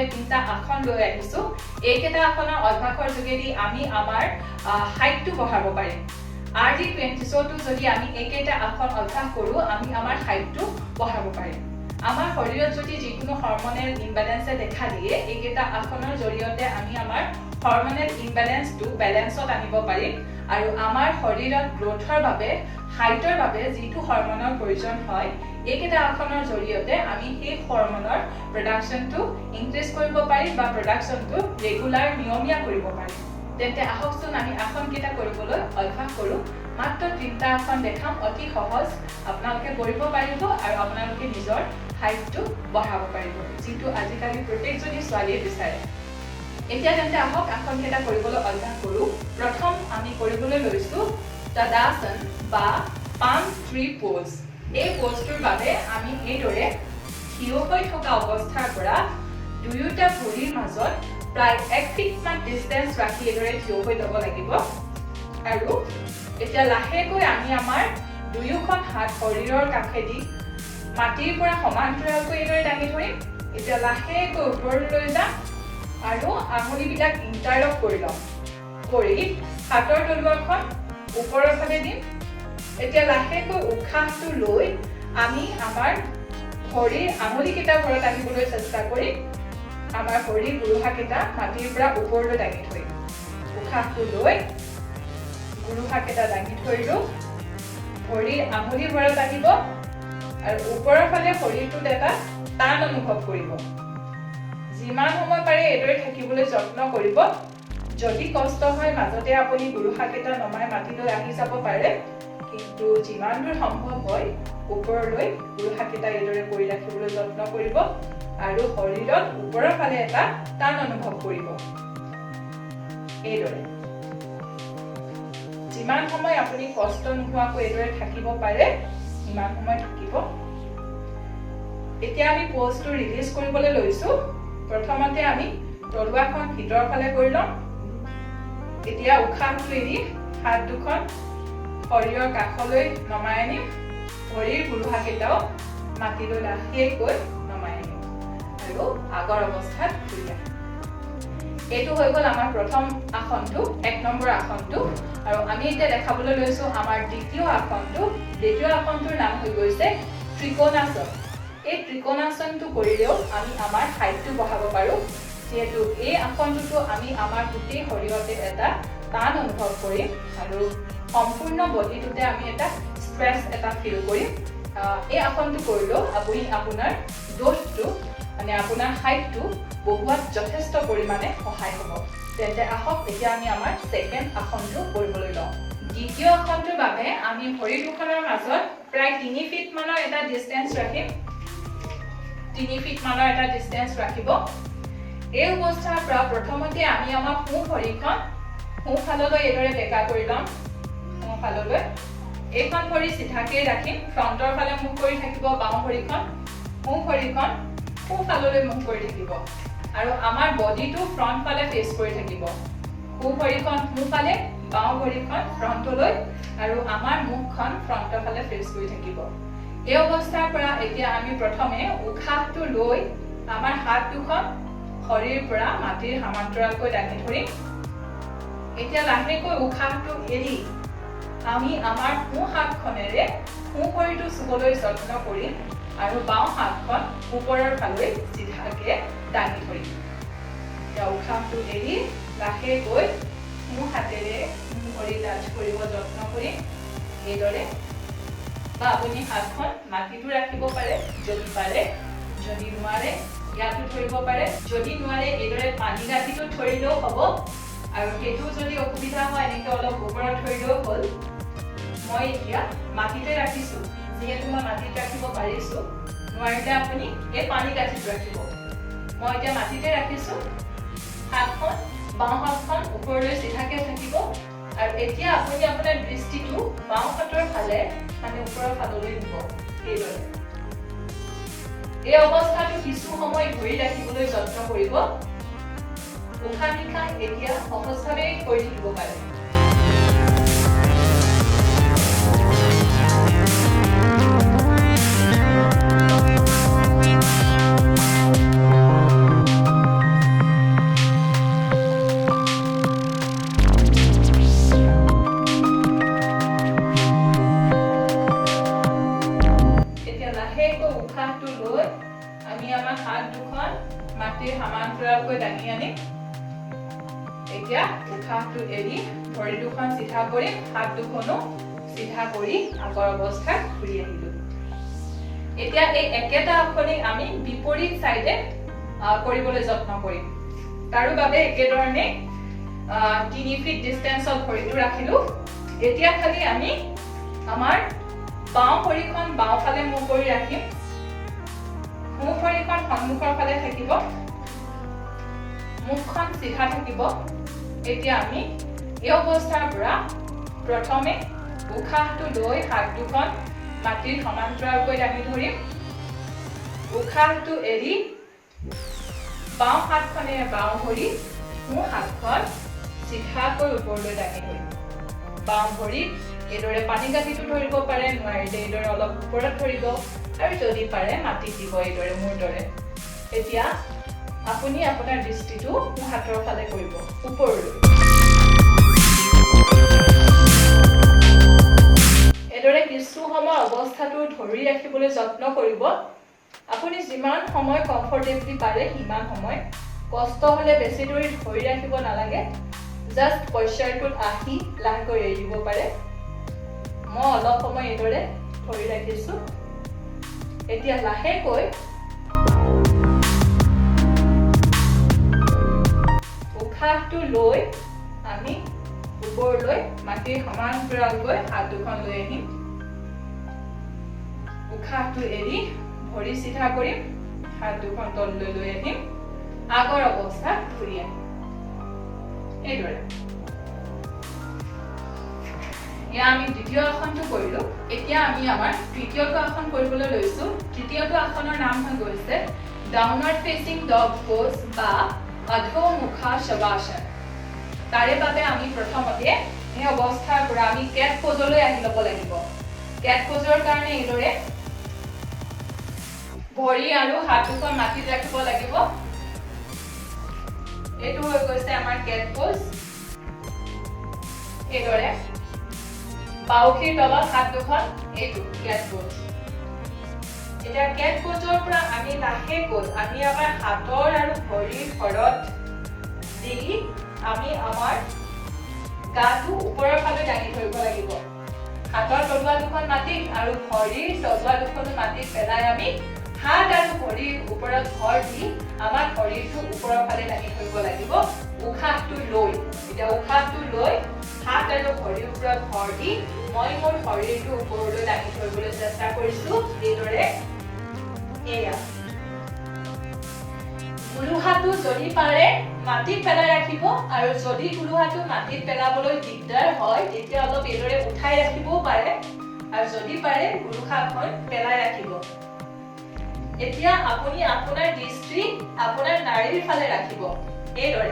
মই তিনিটা আসন লৈ আহিছো এইকেইটা আসনৰ অভ্যাসৰ যোগেদি আমি আমাৰ হাইটটো বঢ়াব পাৰিম RD20 যদি আমি এইকেইটা আসন অভ্যাস কৰো আমি আমাৰ হাইটটো বঢ়াব পাৰিম আমাৰ শৰীৰত যদি যিকোনো হৰমনেল ইমবেলেন্সে দেখা দিয়ে এইকেইটা আসনৰ জৰিয়তে আমি আমাৰ হৰমনেল ইমবেলেন্সটো বেলেন্সত আনিব পাৰিম আৰু আমাৰ শৰীৰত গ্ৰোথৰ বাবে হাইটৰ বাবে যিটো হৰমনৰ প্ৰয়োজন হয় এইকেইটা আসনৰ জৰিয়তে আমি সেই হৰমনৰ প্ৰডাকশনটো ইনক্ৰিজ কৰিব পাৰিম বা প্ৰডাকশনটো ৰেগুলাৰ নিয়মীয়া কৰিব পাৰিম তেন্তে আহকচোন আমি আসন কেইটা কৰিবলৈ অভ্যাস কৰো মাত্ৰ তিনিটা আসন দেখাম অতি সহজ আপোনালোকে কৰিব পাৰিব আৰু আপোনালোকে নিজৰ হাইটটো বঢ়াব পাৰিব যিটো আজিকালি প্ৰত্যেকজনী ছোৱালীয়ে বিচাৰে এতিয়া তেন্তে আহক আসন কেইটা কৰিবলৈ অভ্যাস কৰো প্ৰথম আমি কৰিবলৈ লৈছো তদাসন বা পাম ট্ৰি পোজ এই পোজটোৰ বাবে আমি এইদৰে থিয় হৈ থকা অৱস্থাৰ পৰা দুয়োটা ভৰিৰ মাজত প্ৰায় 1 ফিট মান ডিসটেন্স ৰাখি এইদৰে থিয় হৈ ল'ব লাগিব আৰু এতিয়া লাহেকৈ আমি আমাৰ দুয়োখন হাত শৰীৰৰ কাষেদি মাটিৰ পৰা সমান্তৰালকৈ এইদৰে দাঙি ধৰিম এতিয়া লাহেকৈ ওপৰলৈ যাম আৰু আঙুলিবিলাক ইণ্টাৰলক কৰি ল'ম কৰি হাতৰ তলুৱাখন ওপৰৰ ফালে দিম এতিয়া লাহেকৈ উশাহটো লৈ আমি আমাৰ ভৰিৰ আঙুলিকেইটা ঘৰত আনিবলৈ চেষ্টা কৰিম আমাৰ ভৰিৰ গুৰুহাকেইটা মাটিৰ পৰা ওপৰলৈ দাঙি থৈ উশাহটো লৈ গুৰুহাকেইটা দাঙি থৈলো ভৰিৰ আঙুলি ঘৰত আহিব আৰু ওপৰৰ ফালে শৰীৰটোত এটা টান অনুভৱ কৰিব যিমান সময় পাৰে এইদৰে থাকিবলৈ যত্ন কৰিব যদি কষ্ট হয় মাজতে আপুনি গুৰুহাকেইটা নমাই মাটিলৈ আহি যাব পাৰে কিন্তু যিমান দূৰ সম্ভৱ হয় ওপৰলৈ গুৰুহাকেইটা এইদৰে কৰি ৰাখিবলৈ যত্ন কৰিব আৰু শৰীৰত ওপৰৰ ফালে এটা টান অনুভৱ কৰিব এইদৰে যিমান সময় আপুনি কষ্ট নোহোৱাকৈ এইদৰে থাকিব পাৰে ইমান সময় থাকিব এতিয়া আমি পোজটো ৰিলিজ কৰিবলৈ লৈছো প্ৰথমতে আমি তলুৱাখন ভিতৰ ফালে কৰি ল'ম এতিয়া উশাহটো এৰি হাত দুখন শৰীৰৰ কাষলৈ নমাই আনিম ভৰিৰ গুৰুহাকেইটাও মাটিলৈ লাহেকৈ নমাই আনিম আৰু আগৰ অৱস্থাত ঘূৰি আহিম এইটো হৈ গ'ল আমাৰ প্ৰথম আসনটো 1 নম্বৰ আসনটো আৰু আমি এতিয়া দেখাবলৈ লৈছো আমাৰ দ্বিতীয় আসনটোৰ নাম হৈ গৈছে ত্ৰিকোণাসন এই ত্ৰিকোণাসনটো কৰিলেও আমি আমাৰ হাইটটো বঢ়াব পাৰো যেহেতু এই আসনটো আমি আমাৰ গোটেই শৰীৰতে এটা টান অনুভৱ কৰিম আৰু সম্পূৰ্ণ বডিটোতে আমি এটা ষ্ট্ৰেছ এটা ফিল কৰিম এই আসনটো কৰিলেও আপুনি আপোনাৰ গ্ৰোথটো মানে আপোনাৰ হাইটটো বঢ়োৱাত যথেষ্ট পৰিমাণে সহায় হ'ব তেন্তে আহক এতিয়া আমি আমাৰ সেকেন্ড আসনটো কৰিবলৈ লওঁ দ্বিতীয় আসনটোৰ বাবে আমি ভৰি দুখনৰ মাজত প্ৰায় 3 ফিট মানৰ এটা ডিসটেন্স ৰাখিম 3 ফিট মানৰ এটা ডিসটেন্স ৰাখিব এই অৱস্থাৰ পৰা প্ৰথমতে আমি আমাৰ সোঁ ভৰিখন সোঁফাললৈ এইদৰে বেকা কৰি ল'ম সোঁফাললৈ এইখন ভৰি চিধাকৈ ৰাখিম ফ্ৰণ্টৰ ফালে মুখ কৰি থাকিব বাওঁ ভৰিখন সোঁ ভৰিখন সোঁফাললৈ মুখ কৰি থাকিব আৰু আমাৰ বডিটো ফ্ৰণ্ট ফালে ফেস কৰি থাকিব সোঁ ভৰিখন সোঁফালে বাওঁ ভৰিখন ফ্ৰণ্টলৈ আৰু আমাৰ মুখখন ফ্ৰণ্টৰ ফালে ফেস কৰি থাকিব এই অৱস্থাৰ পৰা এতিয়া আমি প্ৰথমে উশাহটো লৈ আমাৰ হাত দুখন শৰীৰৰ পৰা মাটিৰ সমান্তৰালকৈ দাঙি ধৰিম এতিয়া লাহেকৈ উশাহটো এৰি আমি আমাৰ সোঁ হাতখনেৰে সোঁ ভৰিটো চুবলৈ যত্ন কৰিম আৰু বাওঁ হাতখন ওপৰৰ ফালে চিধাকৈ দাঙি ধৰিম এতিয়া উশাহটো এৰি লাহেকৈ সোঁ হাতেৰে সোঁ ভৰি টাচ কৰিব যত্ন কৰিম এইদৰে বা আপুনি হাতখন মাটিটো ৰাখিব পাৰে যদি পাৰে যদি নোৱাৰে ইয়াতো ধৰিব পাৰে যদি নোৱাৰে এইদৰে পানী গাঁঠিটো ধৰিলেও হ'ব আৰু সেইটো যদি অসুবিধা হয় এনেকৈ অলপ ওপৰত ধৰিলেও হ'ল মই এতিয়া মাটিতে ৰাখিছো যেহেতু মই মাটিত ৰাখিব পাৰিছো নোৱাৰিলে আপুনি এই পানী গাঁঠিটো ৰাখিব মই এতিয়া মাটিতে ৰাখিছো হাতখন বাওঁ হাতখন ওপৰলৈ চিধাকৈ থাকিব আৰু এতিয়া আপুনি আপোনাৰ দৃষ্টিটো বাওঁ হাতৰ ফালে মানে ওপৰৰ ফাললৈ নিব এইদৰে এই অৱস্থাটো কিছু সময় ধৰি ৰাখিবলৈ যত্ন কৰিব উশাহ নিশাহ এতিয়া সহজভাৱে কৰি থাকিব পাৰে উশাহটো লৈ আমি আমাৰ হাত দুখন মাটিৰ সমান্তৰালকৈ দাঙি আনিম এতিয়া উশাহটো এৰি ভৰি দুখন চিধা কৰি হাত দুখনো চিধা কৰি আগৰ অৱস্থাত ঘূৰি আহিলো এতিয়া এই একেটা আসনে আমি বিপৰীত সাইডে কৰিবলৈ যত্ন কৰিম তাৰো বাবে একেধৰণে 3 ফিট ডিসটেন্সত ভৰিটো ৰাখিলো এতিয়া খালি আমি আমাৰ বাওঁ ভৰিখন বাওঁফালে মুখ কৰি ৰাখিম সোঁ ভৰিখন সন্মুখৰ ফালে থাকিব মুখখন চিধা থাকিব এতিয়া আমি এই অৱস্থাৰ পৰা প্ৰথমে উশাহটো লৈ হাত দুখন মাটিৰ সমান্তৰালকৈ দাঙি ধৰিম উশাহটো এৰি বাওঁ হাতখনে বাওঁ ভৰি সোঁ হাতখন চিধাকৈ ওপৰলৈ দাঙি ধৰিম বাওঁ ভৰি এদৰে পানী গাঁঠিটো ধৰিব পাৰে নোৱাৰিলে এদৰে অলপ ওপৰত ধৰিব আৰু যদি পাৰে মাটিত দিব এদৰে মোৰ দৰে এতিয়া আপুনি আপোনাৰ দৃষ্টিটো সোঁ হাতৰ ফালে কৰিব ওপৰলৈ এদৰে কিছু সময় অৱস্থাটো ধৰি ৰাখিবলৈ যত্ন কৰিব আপুনি যিমান সময় কমফৰ্টেবলি পাৰে সিমান সময় কষ্ট হলে বেছি ধৰি ৰাখিব নালাগে জাস্ট পশ্চাৰটোত আহি লাহেকৈ এৰি দিব পাৰে মই অলপ সময় এদৰে ধৰি ৰাখিছো এতিয়া লাহেকৈ উশাহটো লৈ আমি ওপৰলৈ মাটিৰ সমান্তৰালকৈ হাত দুখন লৈ আহিম উশাহটো এৰি ভৰি চিধা কৰিম হাত দুখন তললৈ লৈ আহিম আগৰ অৱস্থাত ঘূৰি আহিম এইদৰে ইয়া আমি দ্বিতীয় আসনটো কৰিলো এতিয়া আমি আমাৰ তৃতীয়টো আসন কৰিবলৈ লৈছো তৃতীয়টো আসনৰ নাম হৈছে ডাউনৱাৰ্ড ফেচিং ডগ পোজ বা অধোমুখা শৱাসন তাৰে বাবে আমি প্ৰথমতে এই অৱস্থাৰ পৰা আমি কেট পোজলৈ আহি ল'ব লাগিব কেট পোজৰ কাৰণে এইদৰে ভৰি আৰু হাত দুখন মাটিত ৰাখিব লাগিব এইটো হৈ গৈছে আমাৰ কেট পোজ এইদৰে বাউখিৰ তলত হাত দুখন এইটো কেট পোজ এতিয়া কেট পোজৰ পৰা আমি লাহেকৈ আমি আমাৰ হাতৰ আৰু ভৰিৰ ঘৰত দি আমি আমাৰ গাটো ওপৰৰ ফালে দাঙি ধৰিব লাগিব হাতৰ তলুৱা দুখন মাটিত আৰু ভৰিৰ তলুৱা দুখন মাটিত পেলাই আমি হাত আৰু ভৰিৰ ওপৰত ভৰ দি আমাৰ শৰীৰটো ওপৰৰ ফালে দাঙি ধৰিব লাগিব উশাহটো লৈ এতিয়া উশাহটো লৈ হাত আৰু ভৰিৰ ওপৰত ভৰ দি মই মোৰ শৰীৰটো ওপৰলৈ দাঙি ধৰিবলৈ চেষ্টা কৰিছো এইদৰে এয়া গুলুহাটো যদি পাৰে মাটিত পেলাই ৰাখিব আৰু যদি গুলুহাটো মাটিত পেলাবলৈ দিগদাৰ হয় তেতিয়া অলপ এইদৰে উঠাই ৰাখিবও পাৰে আৰু যদি পাৰে গুলুহাখন পেলাই ৰাখিব এতিয়া আপুনি আপোনাৰ দৃষ্টি আপোনাৰ নাড়ীৰ ফালে ৰাখিব এইদৰে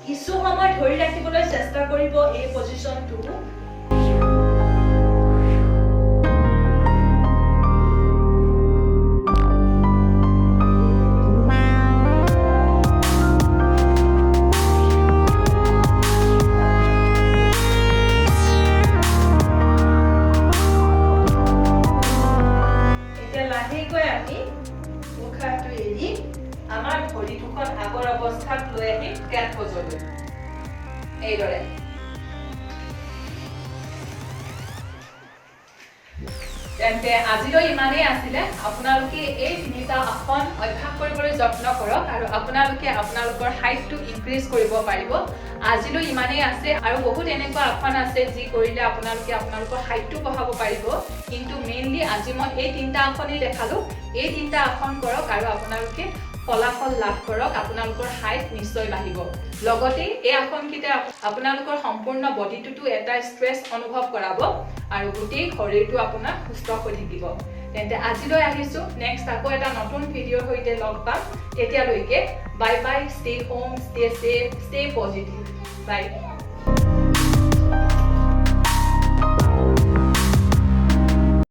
কিছু সময় ধৰি ৰাখিবলৈ চেষ্টা কৰিব এই পজিশনটো আগৰ অৱস্থাত লৈ আহিম কেট পোজলৈ এইদৰে তেন্তে আজিলৈ ইমানেই আছিলে আপোনালোকে এই তিনিটা আসন অভ্যাস কৰিবলৈ যত্ন কৰক আৰু আপোনালোকে আপোনালোকৰ হাইটটো ইনক্ৰিজ কৰিব পাৰিব আজিলৈ ইমানেই আছে আৰু বহুত এনেকুৱা আসন আছে যি কৰিলে আপোনালোকে আপোনালোকৰ হাইটটো বঢ়াব পাৰিব কিন্তু মেইনলি আজি মই এই তিনিটা আসনেই দেখালো এই তিনিটা আসন কৰক আৰু আপোনালোকে ফলাফল লাভ কৰক আপোনালোকৰ হাইট নিশ্চয় বাঢ়িব লগতে এই আসনকিটা আপোনালোকৰ সম্পূৰ্ণ বডিটো এটা ষ্ট্ৰেছ অনুভৱ কৰাব আৰু গোটেই শৰীৰটো আপোনাৰ সুস্থ হৈ থাকিব তেন্তে আজিলৈ আহিছো নেক্সট আকৌ এটা নতুন ভিডিঅ'ৰ সৈতে লগ পাম তেতিয়ালৈকে bye bye stay home stay safe stay positive বাই